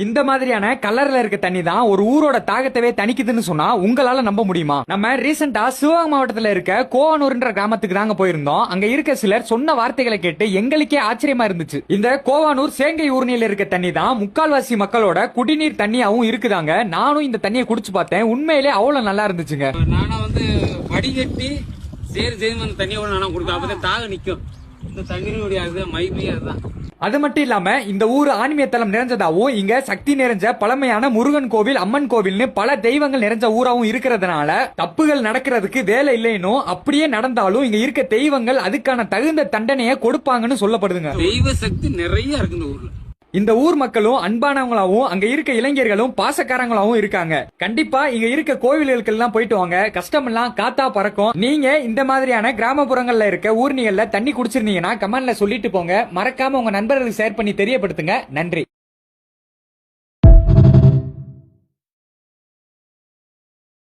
இந்த மாதிரியான கலர்ல இருக்க தண்ணி தான் ஒரு ஊரோட தாகத்தவே தணிக்குதுன்னு சொன்னா உங்களால நம்ப முடியுமா? நம்ம ரீசெண்டா சிவகங்கை மாவட்டத்துல இருக்க கோவனூர்ன்ற கிராமத்துக்கு தாங்க போயிருந்தோம். அங்க இருக்க சிலர் சொன்ன வார்த்தைகளை கேட்டு எங்களுக்கே ஆச்சரியமா இருந்துச்சு. இந்த கோவானூர் சேங்கை ஊர்னியில இருக்க தண்ணி தான் முக்கால்வாசி மக்களோட குடிநீர் தண்ணியாவும் இருக்குதாங்க. நானும் இந்த தண்ணியை குடிச்சு பார்த்தேன். உண்மையிலே அவ்வளவு நல்லா இருந்துச்சுங்க. நானா வடிகட்டி சேரி தண்ணியோட நானா குடிப்பேன். அப்பதான் தாக நிக்கும். இந்த தண்ணீருடைய மைமையா அதுதான். அது மட்டும் இல்லாம இந்த ஊர் ஆன்மீக தலம் நிறைஞ்சதாவும், இங்க சக்தி நிறைஞ்ச பழமையான முருகன் கோவில், அம்மன் கோவில்னு பல தெய்வங்கள் நிறைஞ்ச ஊராவும் இருக்கிறதுனால தப்புகள் நடக்கிறதுக்கு வேலை இல்லைன்னு, அப்படியே நடந்தாலும் இங்க இருக்க தெய்வங்கள் அதுக்கான தகுந்த தண்டனையை கொடுப்பாங்கன்னு சொல்லப்படுதுங்க. தெய்வ சக்தி நிறைய இருக்கு இந்த ஊர்ல. இந்த ஊர் மக்களும் அன்பானவங்களாவும் அங்க இருக்க இளைஞர்களும் பாசக்காரங்களாவும் இருக்காங்க. கண்டிப்பா இங்க இருக்க கோவில்களுக்கு எல்லாம் போயிட்டு வாங்க. கஷ்டம் எல்லாம் காத்தா பறக்கும். நீங்க இந்த மாதிரியான கிராமப்புறங்கள்ல இருக்க ஊர்னிகள்ல தண்ணி குடிச்சிருந்தீங்கன்னா கமெண்ட்ல சொல்லிட்டு போங்க. மறக்காம உங்க நண்பர்களுக்கு ஷேர் பண்ணி தெரியப்படுத்துங்க. நன்றி.